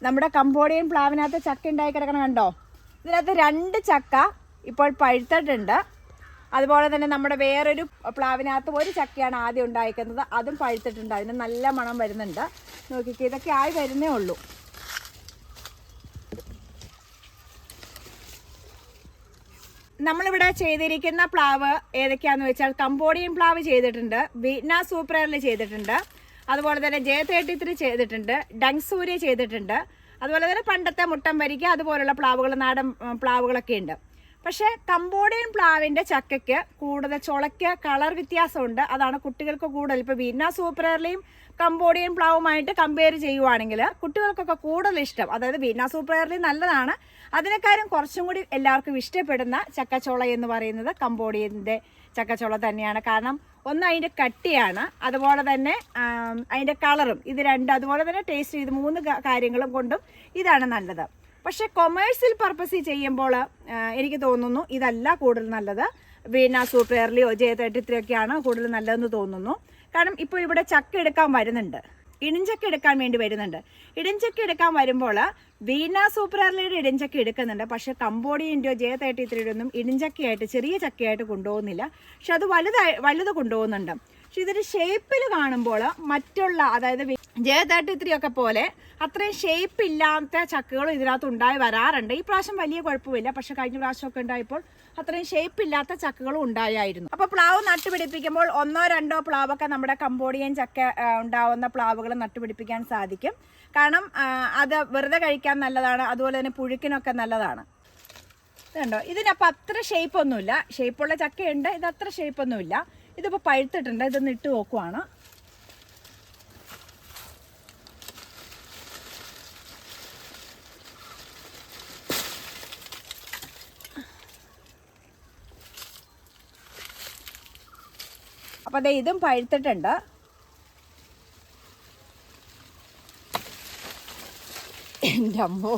നമ്മുടെ കംബോഡിയൻ പ്ലാവിനകത്ത് ചക്ക ഉണ്ടായി കിടക്കണം കണ്ടോ. ഇതിനകത്ത് 2 ചക്ക ഇപ്പോൾ പഴുത്തിട്ടുണ്ട്. അതുപോലെ തന്നെ നമ്മുടെ വേറൊരു പ്ലാവിനകത്ത് 1 ചക്കയാണ് ആദ്യം ഉണ്ടായിരിക്കുന്നത്, അതും പഴുത്തിട്ടുണ്ട്. അതിന് നല്ല മണം വരുന്നുണ്ട്. നോക്കിക്കേ, ഇതൊക്കെ ആയി വരുന്നേ ഉള്ളൂ. നമ്മളിവിടെ ചെയ്തിരിക്കുന്ന പ്ലാവ് ഏതൊക്കെയാണെന്ന് വെച്ചാൽ കംബോഡിയൻ പ്ലാവ് ചെയ്തിട്ടുണ്ട്, വിയറ്റ്നാം സൂപ്പർ എയർലി ചെയ്തിട്ടുണ്ട്, അതുപോലെ തന്നെ J33 ചെയ്തിട്ടുണ്ട്, ഡങ്സൂര്യ ചെയ്തിട്ടുണ്ട്, അതുപോലെ തന്നെ പണ്ടത്തെ മുട്ടൻ വരിക്ക അതുപോലുള്ള പ്ലാവുകൾ, നാടൻ പ്ലാവുകളൊക്കെ ഉണ്ട്. പക്ഷേ കംബോഡിയൻ പ്ലാവിൻ്റെ ചക്കയ്ക്ക് കൂടുതൽ ചുളയ്ക്ക് കളർ വ്യത്യാസമുണ്ട്. അതാണ് കുട്ടികൾക്ക് കൂടുതൽ. ഇപ്പോൾ വിയറ്റ്നാം സൂപ്പർ എയർലിയും കംബോഡിയൻ പ്ലാവുമായിട്ട് കമ്പയർ ചെയ്യുവാണെങ്കിൽ കുട്ടികൾക്കൊക്കെ കൂടുതൽ ഇഷ്ടം, അതായത് വിയറ്റ്നാം സൂപ്പർ എയർലി നല്ലതാണ്, അതിനേക്കാളും കുറച്ചും കൂടി എല്ലാവർക്കും ഇഷ്ടപ്പെടുന്ന ചക്കച്ചോള എന്ന് പറയുന്നത് കംബോഡിയൻ്റെ ചക്കച്ചോള തന്നെയാണ്. കാരണം ഒന്ന് അതിൻ്റെ കട്ടിയാണ്, അതുപോലെ തന്നെ അതിൻ്റെ കളറും, ഇത് രണ്ട്, അതുപോലെ തന്നെ ടേസ്റ്റ്, ഇത് 3 കാര്യങ്ങളും കൊണ്ടും ഇതാണ് നല്ലത്. പക്ഷേ കൊമേഴ്സ്യൽ പർപ്പസിൽ ചെയ്യുമ്പോൾ എനിക്ക് തോന്നുന്നു ഇതല്ല കൂടുതൽ നല്ലത്. വിയറ്റ്നാം സൂപ്പർ എയർലിയോ J33 ഒക്കെയാണ് കൂടുതൽ നല്ലതെന്ന് തോന്നുന്നു. കാരണം ഇപ്പോൾ ഇവിടെ ചക്ക എടുക്കാൻ വരുന്നുണ്ട്, ഇടിഞ്ചക്ക എടുക്കാൻ വേണ്ടി വരുന്നുണ്ട്. ഇടിഞ്ചക്ക എടുക്കാൻ വരുമ്പോൾ വിയറ്റ്നാം സൂപ്പർ എയർലിയുടെ ഇടിഞ്ചക്ക എടുക്കുന്നുണ്ട്. പക്ഷേ കംബോഡിയൻ്റെയോ J33 ഒന്നും ഇടിഞ്ചക്കയായിട്ട്, ചെറിയ ചക്കയായിട്ട് കൊണ്ടുപോകുന്നില്ല. പക്ഷെ അത് വലുത് കൊണ്ടുപോകുന്നുണ്ട്. പക്ഷെ ഇതൊരു ഷേപ്പിൽ കാണുമ്പോൾ മറ്റുള്ള, അതായത് J33 ഒക്കെ പോലെ അത്രയും ഷേപ്പ് ഇല്ലാത്ത ചക്കകളും ഇതിനകത്ത് ഉണ്ടായി വരാറുണ്ട്. ഈ പ്രാവശ്യം വലിയ കുഴപ്പമില്ല, പക്ഷെ കഴിഞ്ഞ പ്രാവശ്യമൊക്കെ ഉണ്ടായപ്പോൾ അത്രയും ഷേപ്പ് ഇല്ലാത്ത ചക്കകളും ഉണ്ടായിരുന്നു. അപ്പോൾ പ്ലാവ് നട്ടുപിടിപ്പിക്കുമ്പോൾ 1-2 പ്ലാവൊക്കെ നമ്മുടെ കംബോഡിയൻ ചക്ക ഉണ്ടാവുന്ന പ്ലാവുകൾ നട്ടുപിടിപ്പിക്കാൻ സാധിക്കും. കാരണം അത് വെറുതെ കഴിക്കാൻ നല്ലതാണ്, അതുപോലെ തന്നെ പുഴുക്കിനൊക്കെ നല്ലതാണ്. ഇതുണ്ടോ, ഇതിനപ്പോൾ അത്ര ഷേപ്പൊന്നുമില്ല. ഷേപ്പുള്ള ചക്കയുണ്ട്, ഇത് അത്ര ഷേപ്പൊന്നുമില്ല. ഇതിപ്പോൾ പഴുത്തിട്ടുണ്ട്, ഇതൊന്ന് ഇട്ട് നോക്കുവാണ്. അപ്പോൾ അതെ, ഇതും പഴുത്തിട്ടുണ്ട്. എൻ്റെ അമ്മോ,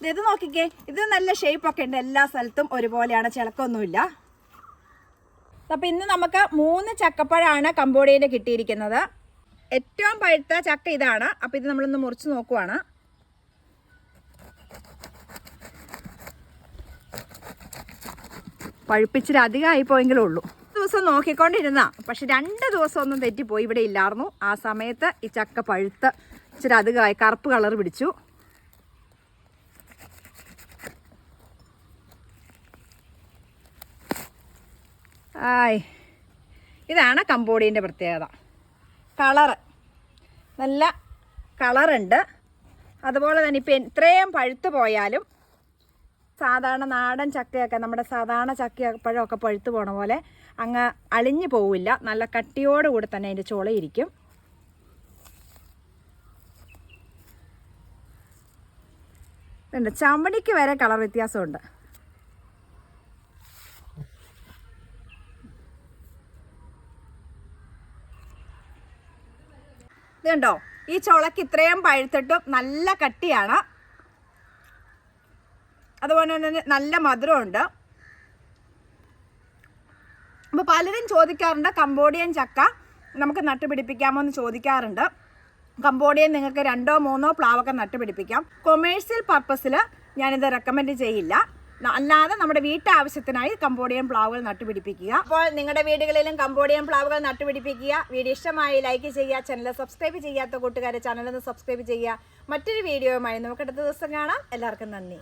ഇത് നോക്കിക്കേ, ഇത് നല്ല ഷേപ്പൊക്കെ ഉണ്ട്, എല്ലാ സ്ഥലത്തും ഒരുപോലെയാണ്, ചിലക്കൊന്നുമില്ല. അപ്പോൾ ഇന്ന് നമുക്ക് 3 ചക്കപ്പഴമാണ് കംബോഡിയയിൽ കിട്ടിയിരിക്കുന്നത്. ഏറ്റവും പഴുത്ത ചക്ക ഇതാണ്. അപ്പോൾ ഇത് നമ്മളൊന്ന് മുറിച്ച് നോക്കുവാണ്. പഴുപ്പിച്ചിട്ട് അധികമായി പോയെങ്കിലേ ഉള്ളൂ. ദിവസം നോക്കിക്കൊണ്ടിരുന്ന, പക്ഷെ 2 ദിവസം ഒന്നും തെറ്റിപ്പോയി, ഇവിടെ ഇല്ലായിരുന്നു. ആ സമയത്ത് ഈ ചക്ക പഴുത്ത് ഇച്ചിരി അധികമായി, കറുപ്പ് കളർ പിടിച്ചു. ഇതാണ് കംബോഡിയൻ്റെ പ്രത്യേകത. കളറ് നല്ല കളറുണ്ട്. അതുപോലെ തന്നെ ഇപ്പം ഇത്രയും പഴുത്ത് പോയാലും സാധാരണ നാടൻ ചക്കയൊക്കെ, നമ്മുടെ സാധാരണ ചക്കപ്പഴമൊക്കെ പഴുത്ത് പോണ പോലെ അങ്ങ് അളിഞ്ഞു പോവില്ല. നല്ല കട്ടിയോടുകൂടി തന്നെ അതിൻ്റെ ചുളയിരിക്കും. ഇതുണ്ട്, ചമണിക്ക് വരെ കളർ വ്യത്യാസമുണ്ട്. ഇതുണ്ടോ, ഈ ചുളക്ക് ഇത്രയും പഴുത്തിട്ടും നല്ല കട്ടിയാണ്, അതുപോലെ തന്നെ നല്ല മധുരമുണ്ട്. അപ്പോൾ പലരും ചോദിക്കാറുണ്ട് കംബോഡിയൻ ചക്ക നമുക്ക് നട്ടുപിടിപ്പിക്കാമോ എന്ന് ചോദിക്കാറുണ്ട്. കംബോഡിയൻ നിങ്ങൾക്ക് 2-3 പ്ലാവൊക്കെ നട്ടുപിടിപ്പിക്കാം. കൊമേഴ്സ്യൽ പർപ്പസിൽ ഞാനിത് റെക്കമെൻഡ് ചെയ്യില്ല. അല്ലാതെ നമ്മുടെ വീട്ടാവശ്യത്തിനായി കംബോഡിയൻ പ്ലാവുകൾ നട്ടുപിടിപ്പിക്കുക. അപ്പോൾ നിങ്ങളുടെ വീടുകളിലും കംബോഡിയൻ പ്ലാവുകൾ നട്ടുപിടിപ്പിക്കുക. വീഡിയോ ഇഷ്ടമായി ലൈക്ക് ചെയ്യുക. ചാനൽ സബ്സ്ക്രൈബ് ചെയ്യാത്ത കൂട്ടുകാരെ ചാനലൊന്ന് സബ്സ്ക്രൈബ് ചെയ്യുക. മറ്റൊരു വീഡിയോയുമായി നമുക്ക് അടുത്ത ദിവസം കാണാം. എല്ലാവർക്കും നന്ദി.